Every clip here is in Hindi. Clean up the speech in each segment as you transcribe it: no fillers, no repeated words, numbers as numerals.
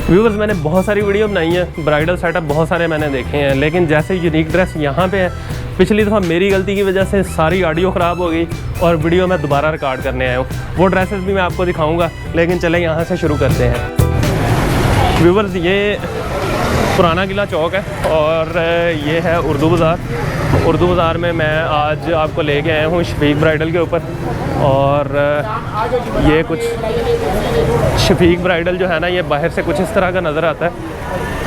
व्यूअर्स, मैंने बहुत सारी वीडियो बनाई है, ब्राइडल सेटअप बहुत सारे मैंने देखे हैं, लेकिन जैसे यूनिक ड्रेस यहाँ पे है, पिछली दफ़ा मेरी गलती की वजह से सारी ऑडियो ख़राब हो गई और वीडियो मैं दोबारा रिकॉर्ड करने आया हूँ। वो ड्रेसेस भी मैं आपको दिखाऊंगा, लेकिन चले यहाँ से शुरू करते हैं। व्यूअर्स, ये पुराना किला चौक है और ये है उर्दू बाज़ार। उर्दू बाज़ार में मैं आज आपको लेके आया हूँ शफीक ब्राइडल के ऊपर, और ये कुछ शफीक ब्राइडल जो है ना, ये बाहर से कुछ इस तरह का नज़र आता है।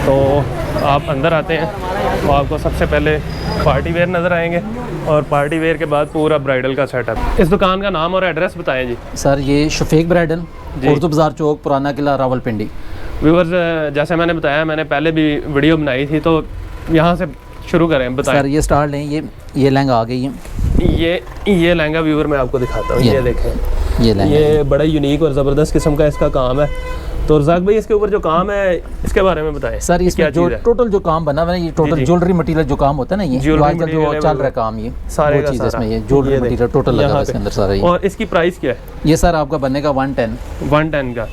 तो आप अंदर आते हैं तो आपको सबसे पहले पार्टी वेयर नज़र आएंगे और पार्टी वेयर के बाद पूरा ब्राइडल का सेटअप। इस दुकान का नाम और एड्रेस बताएं जी। सर, ये शफीक ब्राइडल, उर्दू बाज़ार चौक, पुराना किला, रावलपिंडी। व्यूअर्स, जैसे मैंने बताया, मैंने पहले भी वीडियो बनाई थी, तो यहाँ से शुरू करें, बताएं। सर, ये स्टार्ट लें, ये लहंगा आ गई है। ये लहंगा व्यूअर मैं आपको दिखाता हूँ, ये देखें, ये लहंगा, ये बड़ा यूनिक और ज़बरदस्त किस्म का इसका काम है। तो रज़ाक भाई, इसके ऊपर जो काम है इसके बारे में बताएं। सर, इसमें जो टोटल जो काम बना हुआ है, ये टोटल ज्वेलरी मटेरियल जो काम होता है ना, ये जो चल रहा है काम, ये सारे चीज़ इसमें, ये ज्वेलरी मटेरियल टोटल लगा हुआ है इसके अंदर सारा। और इसकी प्राइस क्या है? ये सर आपका बनेगा 110 का।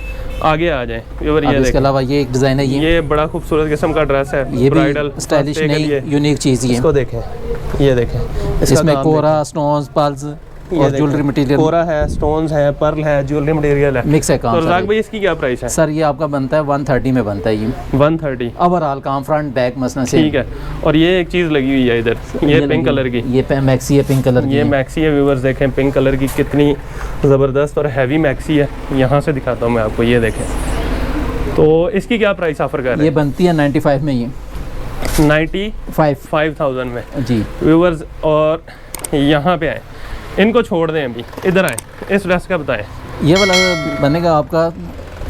आगे आ जाए व्यूअर, ये इसके अलावा ये एक डिज़ाइन है, ये बड़ा खूबसूरत किस्म का ड्रेस है, ये ब्राइडल स्टाइलिश नई यूनिक चीज़ है। इसको देखें, ये देखें, इसमें कोरा, स्टोन्स, पर्ल्स और ज्वेलरी मटेरियल, कोरा है, स्टोन्स है, पर्ल है, ज्वेलरी मटेरियल है, मिक्स है काम। तो रज़ाक भाई, इसकी क्या प्राइस है? सर, ये आपका बनता है 130 में बनता है, ये 130 ओवरऑल काम, फ्रंट बैक मसला से। ठीक है। और ये एक चीज़ लगी हुई है इधर, ये पिंक कलर की, ये मैक्सी है, पिंक कलर की, ये मैक्सी है। व्यूअर्स देखें, पिंक कलर की कितनी ज़बरदस्त और हैवी मैक्सी है। यहाँ से दिखाता हूँ मैं आपको, ये देखें। तो इसकी क्या प्राइस ऑफर कर रहे हैं? ये बनती है 95 में, ये 95,000 में जी व्यूअर्स। और यहाँ पे आए, इनको छोड़ दें, अभी इधर आए, इस ड्रेस का बताएं। ये वाला बनेगा आपका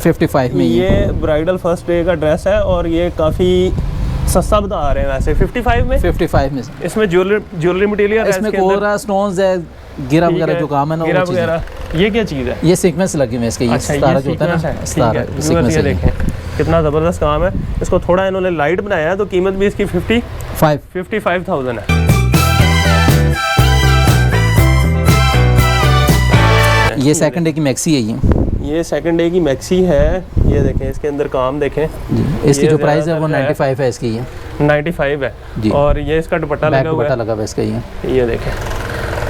55 में। ये ब्राइडल फर्स्ट डे का ड्रेस है और ये काफ़ी सस्ता बता रहे हैं वैसे। 55 में इसमें ज्वेलरी मटेरियल है, इसमें कोरा, स्टोन्स है, गिरा वगैरह जो काम है ना, गिरा वगैरह। ये क्या चीज़ है? ये सीक्वेंस लगे हुए इसके, ये सितारा जो होता है ना, सितारा सीक्वेंस। ये देखें कितना ज़बरदस्त काम है। इसको थोड़ा इन्होंने लाइट बनाया है, तो कीमत भी इसकी 55,000 है। ये सेकंड डे की मैक्सी है, ये सेकंड डे की मैक्सी है। ये देखें, इसके अंदर काम देखें। इसकी जो प्राइस है वो 95 है इसकी, ये 95 है जी। और ये इसका दुपट्टा लगा हुआ है इसका, ये देखें।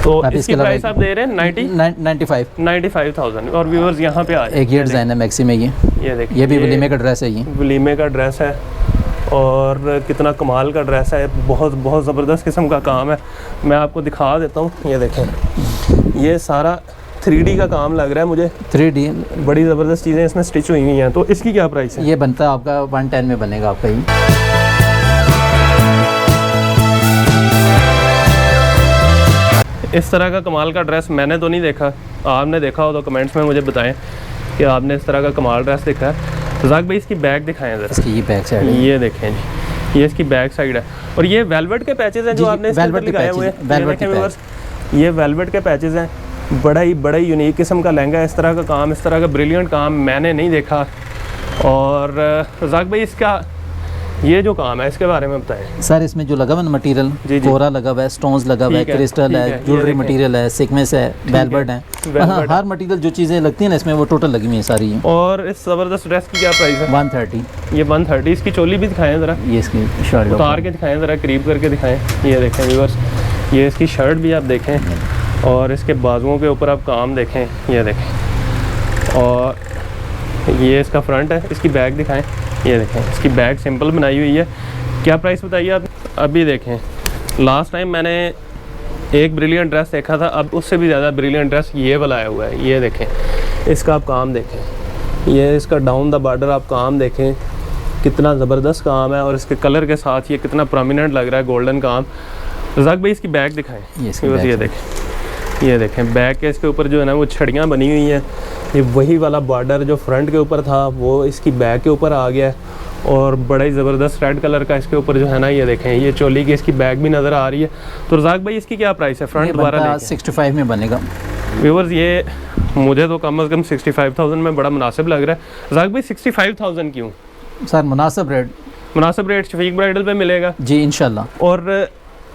तो इसकी प्राइस आप दे रहे हैं 95,000। और व्यूअर्स यहाँ पे आ जाए, एक ये डिज़ाइन है मैक्सी में, ये देखें, ये भी वलीमे का ड्रेस है, ये वलीमे का ड्रेस है और कितना कमाल का ड्रेस है। बहुत बहुत ज़बरदस्त किस्म का काम है। मैं आपको दिखा देता हूँ, ये देखें, ये सारा 3D का काम लग रहा है मुझे। 3D बड़ी ज़बरदस्त चीज़ें इसमें स्टिच हुई हैं। तो इसकी क्या प्राइस है? ये बनता है आपका 110 में बनेगा आपका। इस तरह का कमाल का ड्रेस मैंने तो नहीं देखा, आपने देखा हो तो कमेंट्स में मुझे बताएं कि आपने इस तरह का कमाल ड्रेस देखा है। रज़ाक भाई, इसकी बैक दिखाएं ज़रा। इसकी ये बैक साइड है, ये देखें जी, ये इसकी बैक साइड है। और ये वेलवेट के पैचेस हैं जो आपने लगाए हुए हैं। ये वेलवेट के पैचेस हैं। बड़ा ही यूनिक किस्म का लहंगा, इस तरह का काम, इस तरह का ब्रिलियंट काम मैंने नहीं देखा। और रज़ाक भाई, इसका ये जो काम है इसके बारे में बताएं। सर, इसमें जो लगा हुआ है मटेरियल, कोरा लगा हुआ है, स्टोन्स लगा हुआ है, क्रिस्टल है, ज्वेलरी मटेरियल है, सीक्वेंस है, वेलवेट है, हर मटेरियल जो चीज़ें लगती हैं ना इसमें, वो टोटल लगी हुई है सारी। और इस ज़बरदस्त ड्रेस की क्या प्राइस है? 130। ये 130। इसकी चोली भी दिखाएं ज़रा, ये इसकी शर्ट उतार के दिखाएं ज़रा, करीब करके दिखाएं। ये देखें व्यूअर्स, ये इसकी शर्ट भी आप देखें और इसके बाजुओं के ऊपर आप काम देखें, ये देखें। और ये इसका फ्रंट है। इसकी बैक दिखाएं, ये देखें, इसकी बैक सिंपल बनाई हुई है। क्या प्राइस बताइए आप? अभी देखें, लास्ट टाइम मैंने एक ब्रिलियंट ड्रेस देखा था, अब उससे भी ज़्यादा ब्रिलियंट ड्रेस ये वाला आया हुआ है। ये देखें, इसका आप काम देखें, ये इसका डाउन द बॉर्डर आप काम देखें, कितना ज़बरदस्त काम है। और इसके कलर के साथ ये कितना प्रोमिनेंट लग रहा है, गोल्डन काम। रज़ाक भाई, इसकी बैक दिखाएँ। ये देखें बैक के इसके ऊपर जो है ना, वो छड़ियाँ बनी हुई हैं। ये वही वाला बॉर्डर जो फ्रंट के ऊपर था, वो इसकी बैक के ऊपर आ गया है। और बड़ा ही ज़बरदस्त रेड कलर का इसके ऊपर जो है ना, ये देखें, ये चोली की इसकी बैक भी नज़र आ रही है। तो रज़ाक भाई, इसकी क्या प्राइस है? फ्रंट दोबारा 65 में बनेगा। व्यूअर्स, ये मुझे तो कम से कम 65,000 में बड़ा मुनासिब लग रहा है। रज़ाक भाई, 65,000 क्यों? सर, मुनासिब रेट शफीक ब्राइडल पे मिलेगा जी, इंशाल्लाह। और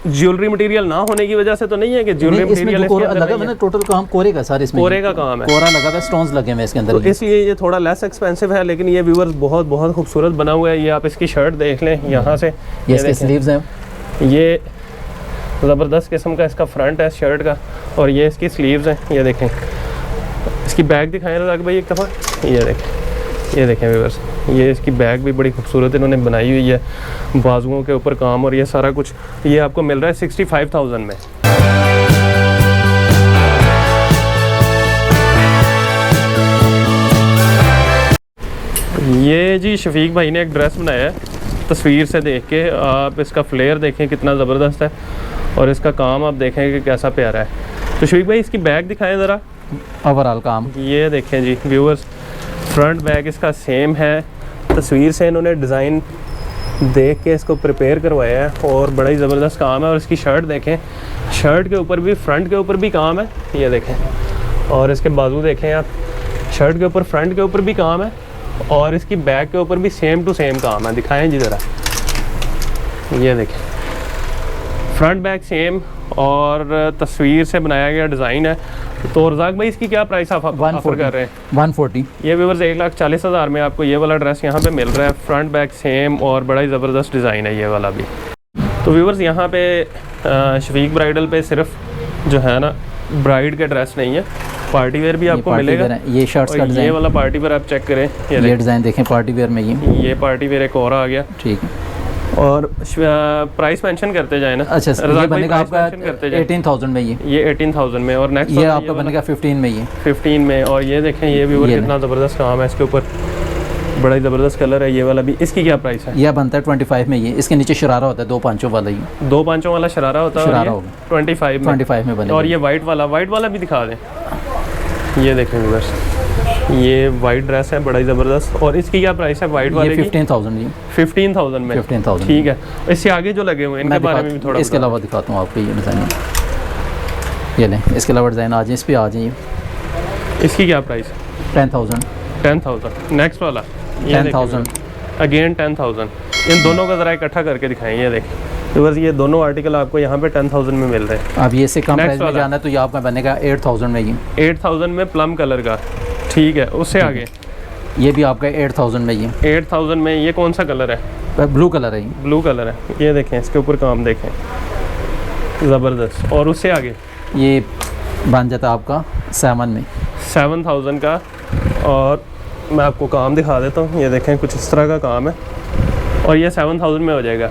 ज्वेलरी मटेरियल ना होने की वजह से तो नहीं है कि ज्वेलरी मटेरियल लगा हुआ है ना, टोटल काम कोरे का सर, इसमें कोरे का काम है, कोरा लगा हुआ है, स्टोन्स लगे हुए हैं इसके अंदर, तो इसलिए ये थोड़ा लेस एक्सपेंसिव है, लेकिन ये व्यूअर्स बहुत बहुत खूबसूरत बना हुआ है। ये आप इसकी शर्ट देख लें यहाँ से, ये इसके स्लीव्स हैं, ये ज़बरदस्त किस्म का इसका फ्रंट है शर्ट का, और ये इसकी स्लीव्स हैं। ये देखें, इसकी बैग दिखाएं रज़ाक भाई एक दफ़ा, ये देखें व्यूअर्स, ये इसकी बैग भी बड़ी खूबसूरत इन्होंने बनाई हुई है, बाजुओं के ऊपर काम, और ये सारा कुछ ये आपको मिल रहा है 65,000 में। ये जी शफीक भाई ने एक ड्रेस बनाया है, तस्वीर से देख के आप इसका फ्लेयर देखें कितना ज़बरदस्त है, और इसका काम आप देखें कि कैसा प्यारा है। तो शफीक भाई इसकी बैग दिखाएं ज़रा, ओवरऑल काम ये देखें जी व्यूअर्स, फ्रंट बैग इसका सेम है, तस्वीर से इन्होंने डिज़ाइन देख के इसको प्रिपेयर करवाया है, और बड़ा ही ज़बरदस्त काम है। और इसकी शर्ट देखें, शर्ट के ऊपर भी, फ्रंट के ऊपर भी काम है, ये देखें, और इसके बाजू देखें आप, शर्ट के ऊपर, फ्रंट के ऊपर भी काम है, और इसकी बैक के ऊपर भी सेम टू सेम काम है। दिखाएं जी ज़रा, ये देखें, फ्रंट बैक सेम और तस्वीर से बनाया गया डिज़ाइन है। तो रज़ाक भाई इसकी क्या प्राइस आप ऑफर कर रहे हैं? 140। ये व्यूअर्स 1,40,000 में आपको ये वाला ड्रेस यहाँ पे मिल रहा है, फ्रंट बैक सेम, और बड़ा ही ज़बरदस्त डिज़ाइन है ये वाला भी। तो व्यूअर्स यहाँ पे शफीक ब्राइडल पे सिर्फ जो है ना ब्राइड के ड्रेस नहीं है, पार्टी वेयर भी आपको मिलेगा। ये शर्ट्स का डिज़ाइन, ये वाला पार्टी वेयर आप चेक करें, ये डिज़ाइन देखें पार्टी वेयर में, ये पार्टी वेयर एक और आ गया, ठीक है। और प्राइस मेंशन करते जाए ना। अच्छा, ये बनेगा आपका 18,000 में, ये 18,000 में, और नेक्स्ट ये आपका बनेगा 15 में, ये 15 में। और ये देखें, ये भी कितना ज़बरदस्त काम है इसके ऊपर, बड़ा ही ज़बरदस्त कलर है ये वाला भी। इसकी क्या प्राइस है? यह बनता है 25 में, ये इसके नीचे शरारा होता है, 2 पांचों वाला, ये 2 पांचों वाला शरारा होता है, शरारा होगा 25 में बनेगा। और ये वाइट वाला भी दिखा दें, ये देखें व्यूअर्स, ये वाइट ड्रेस है, बड़ा ही ज़बरदस्त। और इसकी क्या प्राइस है वाइट वाले की? 15,000 जी, 15,000 में, 15,000, ठीक है। इससे आगे जो लगे हुए हैं इनके बारे में भी थोड़ा, इसके अलावा दिखाता हूँ आपको, ये डिज़ाइन, ये लें, इसके अलावा डिज़ाइन आ जाए, इस पर आ जाइए। इसकी क्या प्राइस है? 10,000। नेक्स्ट वाला 10,000, अगेन 10,000। इन दोनों का ज़रा इकट्ठा करके दिखाएं, ये देखें तो बस ये दोनों आर्टिकल आपको यहाँ पे 10,000 में मिल रहे हैं। अब ये से कम प्राइस में जाना है तो ये आपका बनेगा 8,000 में, ये 8,000 में प्लम कलर का, ठीक है। उससे आगे ये भी आपका 8,000 में, ये 8,000 में। ये कौन सा कलर है? ब्लू कलर है, ये ब्लू कलर है, ये देखें, इसके ऊपर काम देखें, ज़बरदस्त। और उससे आगे ये बन जाता है आपका 7 में, 7,000 का। और मैं आपको काम दिखा देता हूँ, ये देखें कुछ इस तरह का काम है, और ये 7,000 में हो जाएगा।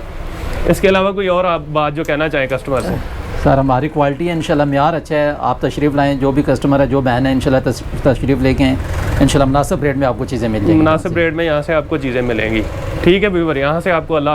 इसके अलावा कोई और आप बात जो कहना चाहें कस्टमर से? सर हमारी क्वालिटी है इंशाल्लाह, म्यार अच्छा है, आप तशरीफ़ लाएँ, जो भी कस्टमर है, जो बहन है, इंशाल्लाह तशरीफ़ लेके आएँ, इंशाल्लाह मुनासिब रेट में आपको चीज़ें मिल जाएंगी, मुनासिब रेट में यहाँ से आपको चीज़ें मिलेंगी। ठीक है व्यूअर, यहाँ से आपको अल्लाह